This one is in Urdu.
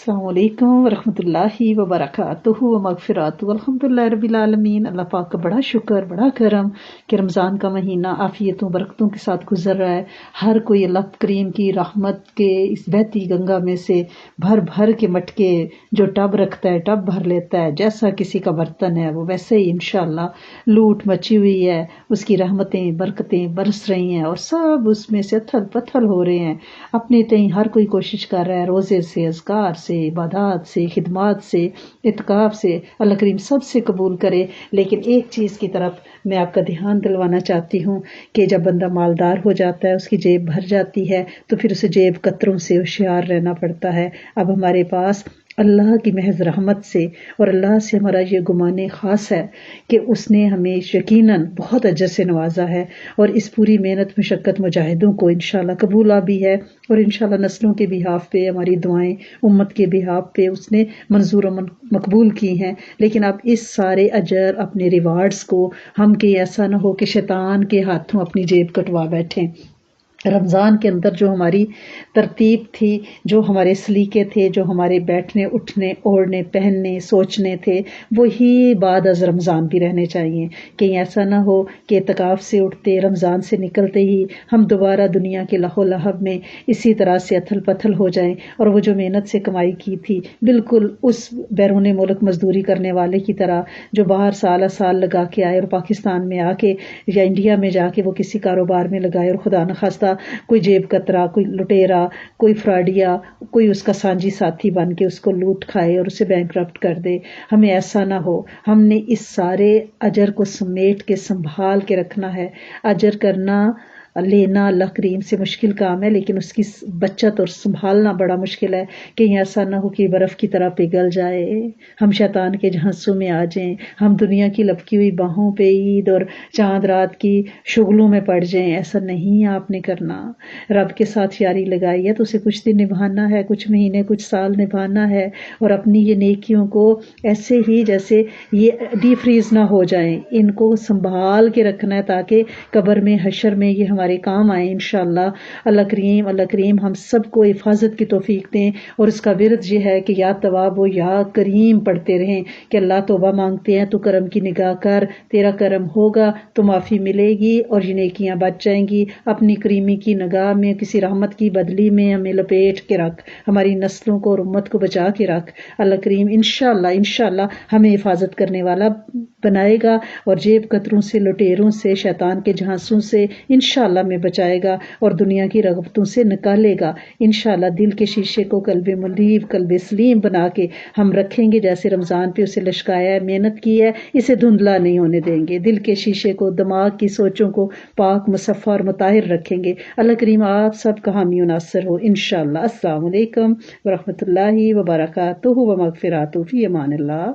السلام علیکم ورحمۃ اللہ وبرکاتہ و مغفرات الحمدللہ رب العالمین۔ اللہ پاک کا بڑا شکر، بڑا کرم کہ رمضان کا مہینہ عافیتوں برکتوں کے ساتھ گزر رہا ہے۔ ہر کوئی اللہ کریم کی رحمت کے اس بہتی گنگا میں سے بھر بھر کے مٹکے جو ٹب رکھتا ہے ٹب بھر لیتا ہے، جیسا کسی کا برتن ہے وہ ویسے ہی انشاءاللہ لوٹ مچی ہوئی ہے، اس کی رحمتیں برکتیں برس رہی ہیں اور سب اس میں سے اتھل پتھل ہو رہے ہیں۔ اپنے تئیں ہر کوئی کوشش کر رہا ہے، روزے سے، اذکار سے، عبادات سے، خدمات سے، اعتکاف سے، اللہ کریم سب سے قبول کرے۔ لیکن ایک چیز کی طرف میں آپ کا دھیان دلوانا چاہتی ہوں کہ جب بندہ مالدار ہو جاتا ہے، اس کی جیب بھر جاتی ہے، تو پھر اسے جیب قطروں سے ہوشیار رہنا پڑتا ہے۔ اب ہمارے پاس اللہ کی محض رحمت سے اور اللہ سے ہمارا یہ گمان خاص ہے کہ اس نے ہمیں یقیناً بہت اجر سے نوازا ہے، اور اس پوری محنت مشقت مجاہدوں کو انشاءاللہ قبولہ بھی ہے، اور انشاءاللہ نسلوں کے بہاف پہ ہماری دعائیں امت کے بہاف پہ اس نے منظور و مقبول کی ہیں۔ لیکن اب اس سارے اجر اپنے ریوارڈز کو ہم کہ ایسا نہ ہو کہ شیطان کے ہاتھوں اپنی جیب کٹوا بیٹھیں۔ رمضان کے اندر جو ہماری ترتیب تھی، جو ہمارے سلیقے تھے، جو ہمارے بیٹھنے اٹھنے اوڑھنے پہننے سوچنے تھے، وہی بعد از رمضان بھی رہنے چاہیے۔ کہیں ایسا نہ ہو کہ اعتکاف سے اٹھتے رمضان سے نکلتے ہی ہم دوبارہ دنیا کے لہو لہب میں اسی طرح سے اتھل پتھل ہو جائیں، اور وہ جو محنت سے کمائی کی تھی بالکل اس بیرون ملک مزدوری کرنے والے کی طرح جو باہر سالہ سال لگا کے آئے اور پاکستان میں آ کے یا انڈیا میں جا کے وہ کسی کاروبار میں لگائے، اور خدا نخواستہ کوئی جیب کترا، کوئی لٹیرا، کوئی فراڈیا، کوئی اس کا سانجی ساتھی بن کے اس کو لوٹ کھائے اور اسے بینکرپٹ کر دے۔ ہمیں ایسا نہ ہو۔ ہم نے اس سارے اجر کو سمیٹ کے سنبھال کے رکھنا ہے۔ اجر کرنا لینا اللہ کریم سے مشکل کام ہے، لیکن اس کی بچت اور سنبھالنا بڑا مشکل ہے۔ کہیں ایسا نہ ہو کہ برف کی طرح پگھل جائے، ہم شیطان کے جھانسوں میں آ جائیں، ہم دنیا کی لپکی ہوئی باہوں پہ عید اور چاند رات کی شغلوں میں پڑ جائیں۔ ایسا نہیں آپ نے کرنا۔ رب کے ساتھ یاری لگائی ہے تو اسے کچھ دن نبھانا ہے، کچھ مہینے کچھ سال نبھانا ہے، اور اپنی یہ نیکیوں کو ایسے ہی جیسے یہ ڈی فریز نہ ہو جائیں، ان کو سنبھال کے رکھنا ہے تاکہ قبر میں حشر میں یہ ہمارے کام آئیں انشاءاللہ۔ اللہ کریم ہم سب کو حفاظت کی توفیق دیں، اور اس کا ورد یہ ہے کہ یا تواب و یا کریم پڑھتے رہیں کہ اللہ توبہ مانگتے ہیں تو کرم کی نگاہ کر، تیرا کرم ہوگا تو معافی ملے گی اور یہ نیکیاں بچ جائیں گی۔ اپنی کریمی کی نگاہ میں کسی رحمت کی بدلی میں ہمیں لپیٹ کے رکھ، ہماری نسلوں کو اور امت کو بچا کے رکھ۔ اللہ کریم انشاءاللہ ہمیں حفاظت کرنے والا بنائے گا، اور جیب کتروں سے، لٹیروں سے، شیطان کے جھانسوں سے انشاءاللہ میں بچائے گا، اور دنیا کی رغبتوں سے نکالے گا انشاءاللہ۔ دل کے شیشے کو قلب منیب قلب سلیم بنا کے ہم رکھیں گے، جیسے رمضان پہ اسے لشکایا ہے، محنت کی ہے، اسے دھندلا نہیں ہونے دیں گے۔ دل کے شیشے کو، دماغ کی سوچوں کو پاک مصفا اور مطہر رکھیں گے۔ اللہ کریم آپ سب کا حامی و ناصر ہو انشاءاللہ۔ السلام علیکم ورحمۃ اللہ وبرکاتہ و مغفراتہ، فی امان اللہ۔